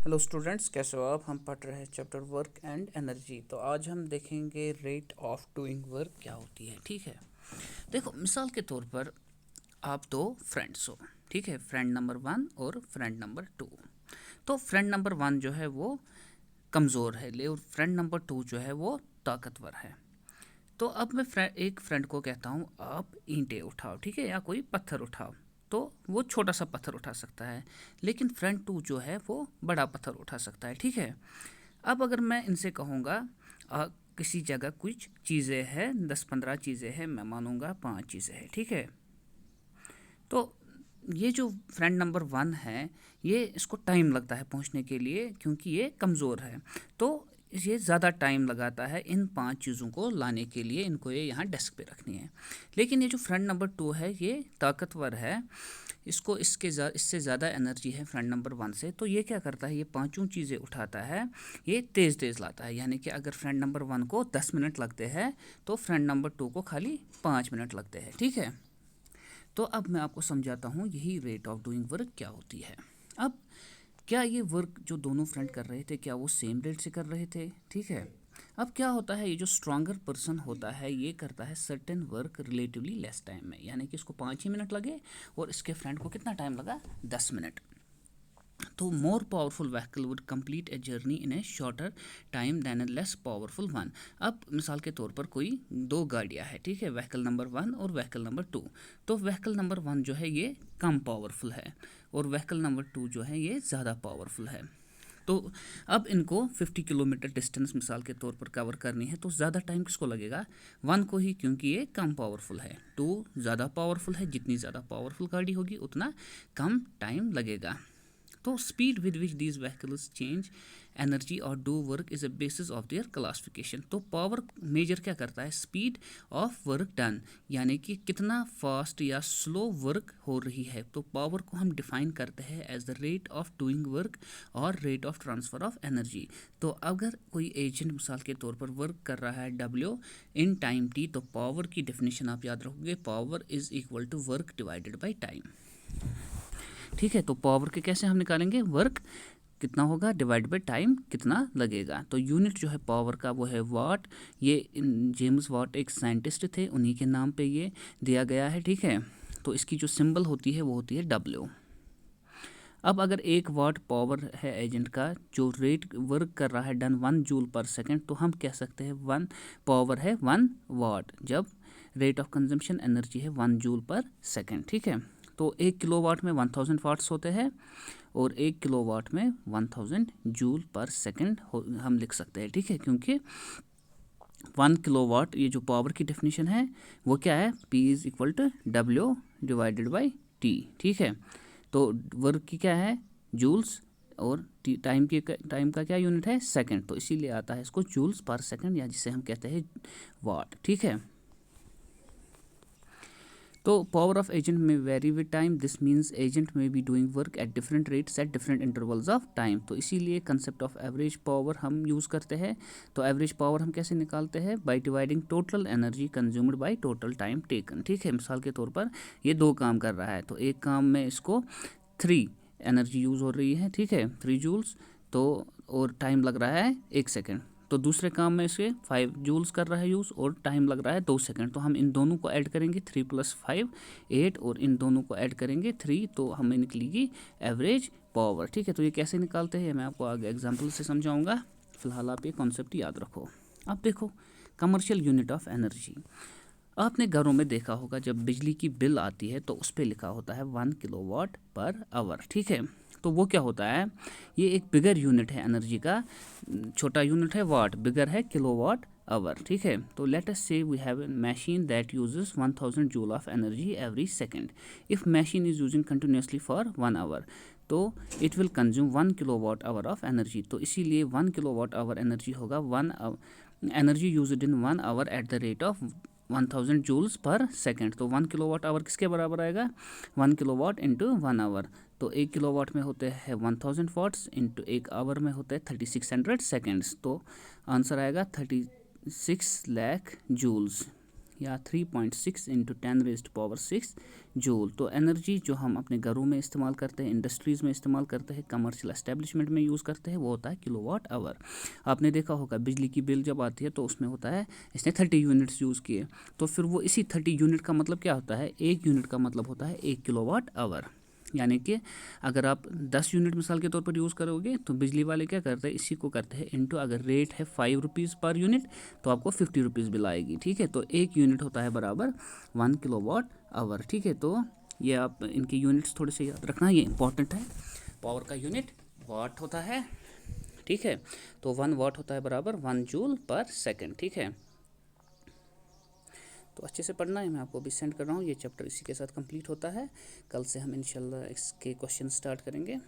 Hello students, कैसे हो आप। हम पढ़ रहे हैं चैप्टर वर्क एंड एनर्जी। तो आज हम देखेंगे रेट ऑफ डूइंग वर्क क्या होती है। ठीक है, देखो मिसाल के तौर पर आप दो फ्रेंड्स हो। ठीक है, फ्रेंड नंबर 1 और फ्रेंड नंबर 2। तो फ्रेंड नंबर 1 जो है वो कमज़ोर है ले, और फ्रेंड नंबर 2 जो है वो ताकतवर है। तो अब मैं एक फ्रेंड को कहता हूँ आप ईंटें उठाओ, ठीक है, या कोई पत्थर उठाओ। तो वो छोटा सा पत्थर उठा सकता है, लेकिन फ्रेंड 2 जो है वो बड़ा पत्थर उठा सकता है। ठीक है, अब अगर मैं इनसे कहूँगा किसी जगह कुछ चीज़ें हैं, 10-15 चीज़ें हैं, मैं मानूंगा 5 चीज़ें हैं। ठीक है, तो ये जो फ्रेंड नंबर 1 है, ये इसको टाइम लगता है पहुंचने के लिए, क्योंकि ये कमज़ोर है। तो ये ज़्यादा टाइम लगाता है इन 5 चीज़ों को लाने के लिए, इनको ये यहाँ डेस्क पे रखनी है। लेकिन ये जो फ्रेंड नंबर 2 है ये ताकतवर है, इसको इससे ज़्यादा एनर्जी है फ्रेंड नंबर 1 से। तो ये क्या करता है, ये पांचों चीज़ें उठाता है, ये तेज़ तेज़ लाता है। यानी कि अगर फ्रेंड नंबर 1 को 10 मिनट लगते हैं तो फ्रेंड नंबर 2 को खाली 5 मिनट लगते हैं। ठीक है, तो अब मैं आपको समझाता हूँ यही रेट ऑफ डूइंग वर्क क्या होती है। अब क्या ये वर्क जो दोनों फ्रेंड कर रहे थे, क्या वो सेम रेट से कर रहे थे। ठीक है, अब क्या होता है, ये जो स्ट्रॉन्गर पर्सन होता है ये करता है certain work relatively less time में। यानी कि इसको 5 ही मिनट लगे और इसके फ्रेंड को कितना टाइम लगा, 10 मिनट। तो more powerful vehicle would complete a journey in a shorter time than a less powerful one. अब मिसाल के तौर पर कोई दो गाड़ियां हैं, ठीक है, व्हीकल नंबर 1 और व्हीकल नंबर 2। तो व्हीकल नंबर 1 जो है ये कम पावरफुल है और व्हीकल नंबर 2 जो है ये ज़्यादा पावरफुल है। तो अब इनको 50 किलोमीटर डिस्टेंस मिसाल के तौर पर कवर करनी है, तो ज़्यादा टाइम किसको लगेगा, 1 को ही, क्योंकि ये कम पावरफुल है। 2 ज़्यादा पावरफुल है, जितनी ज़्यादा पावरफुल गाड़ी होगी उतना कम टाइम लगेगा। तो speed with which these vehicles change energy और do work is a basis of their classification. तो पावर मेजर क्या करता है, स्पीड ऑफ वर्क डन, यानी कि कितना फास्ट या स्लो वर्क हो रही है। तो पावर को हम डिफाइन करते हैं as the rate of doing work और rate of transfer of energy. तो अगर कोई एजेंट मिसाल के तौर पर वर्क कर रहा है W इन टाइम T, तो पावर की डेफिनेशन आप याद रखोगे, power is equal to work divided by time. ठीक है, तो पावर के कैसे हम निकालेंगे, वर्क कितना होगा डिवाइड बाई टाइम कितना लगेगा। तो यूनिट जो है पावर का वो है वाट। ये जेम्स वाट एक साइंटिस्ट थे, उन्हीं के नाम पे ये दिया गया है। ठीक है, तो इसकी जो सिंबल होती है वो होती है W। अब अगर 1 वाट पावर है एजेंट का, जो रेट वर्क कर रहा है डन 1 जूल पर सेकंड, तो हम कह सकते हैं 1 पावर है 1 वाट, जब रेट ऑफ कंजम्पशन एनर्जी है 1 जूल पर सेकंड। ठीक है, तो 1 किलोवाट में 1000 वाट्स होते हैं और 1 किलोवाट में 1000 जूल पर सेकंड हम लिख सकते हैं। ठीक है, क्योंकि 1 किलोवाट ये जो पावर की डेफिनेशन है वो क्या है, P is equal to W divided by T। ठीक है, तो वर्क की क्या है, जूल्स, और टाइम का क्या यूनिट है, सेकंड। तो इसीलिए आता है इसको जूल्स पर सेकंड, या जिसे हम कहते हैं वाट। ठीक है, तो power of agent may vary with time, this means agent may be doing work at different rates at different intervals of time. तो इसीलिए कंसेप्ट ऑफ एवरेज पावर हम यूज़ करते हैं। तो एवरेज पावर हम कैसे निकालते हैं, by dividing total energy consumed by total time taken. ठीक है, मिसाल के तौर पर ये 2 काम कर रहा है, तो एक काम में इसको 3 एनर्जी यूज़ हो रही है। ठीक है, 3 जूल्स, तो और टाइम लग रहा है 1 सेकेंड। तो दूसरे काम में इसे 5 जूल्स कर रहा है यूज़ और टाइम लग रहा है 2 सेकंड। तो हम इन दोनों को ऐड करेंगे, 3 + 5 8, और इन दोनों को ऐड करेंगे 3, तो हमें निकलेगी एवरेज पावर। ठीक है, तो ये कैसे निकालते हैं मैं आपको आगे एग्जांपल से समझाऊंगा, फिलहाल आप ये कॉन्सेप्ट याद रखो। अब देखो कमर्शियल यूनिट ऑफ एनर्जी, आपने घरों में देखा होगा जब बिजली की बिल आती है तो उस पर लिखा होता है 1 किलोवाट पर आवर। ठीक है, तो वो क्या होता है, ये एक बिगर यूनिट है एनर्जी का, छोटा यूनिट है वाट, बिगर है किलोवाट आवर। ठीक है, तो let us say we have a machine that uses 1000 joule of energy every second. If machine is using continuously for 1 hour, तो it will consume 1 kilowatt hour of energy. तो इसीलिए 1 kilowatt hour energy होगा 1 energy used in 1 hour at the rate of 1000 joules per second. तो 1 kilowatt our किसके बराबर आएगा, 1 kilowatt into 1 hour. तो 1 kilowatt में होते हैं 1000 वाट्स, इंटू 1 आवर में होते हैं 3600 सेकेंड्स। तो आंसर आएगा 36 लाख जूल्स, या 3.6 इंटू 10⁻⁶ जूल। तो एनर्जी जो हम अपने घरों में इस्तेमाल करते हैं, इंडस्ट्रीज़ में इस्तेमाल करते हैं, कमर्शियल एस्टेब्लिशमेंट में यूज़ करते हैं, वो होता है किलोवाट आवर। आपने देखा होगा बिजली की बिल जब आती है तो उसमें होता है इसने 30 यूनिट्स यूज़ किए, तो फिर वो इसी 30 यूनिट का मतलब क्या होता है, 1 यूनिट का मतलब होता है 1 किलोवाट आवर। यानी कि अगर आप 10 यूनिट मिसाल के तौर पर यूज़ करोगे तो बिजली वाले क्या करते हैं, इसी को करते हैं इनटू, अगर रेट है 5 रुपीज़ पर यूनिट तो आपको 50 रुपीज़ बिल आएगी। ठीक है, तो 1 यूनिट होता है बराबर 1 किलोवाट आवर। ठीक है, तो ये आप इनके यूनिट्स थोड़े से याद रखना, ये इंपॉर्टेंट है। पावर का यूनिट वाट होता है। ठीक है, तो 1 वाट होता है बराबर 1 जूल पर सेकेंड। ठीक है, तो अच्छे से पढ़ना है, मैं आपको अभी सेंड कर रहा हूँ। ये चैप्टर इसी के साथ कंप्लीट होता है। कल से हम इंशाल्लाह इसके क्वेश्चन स्टार्ट करेंगे।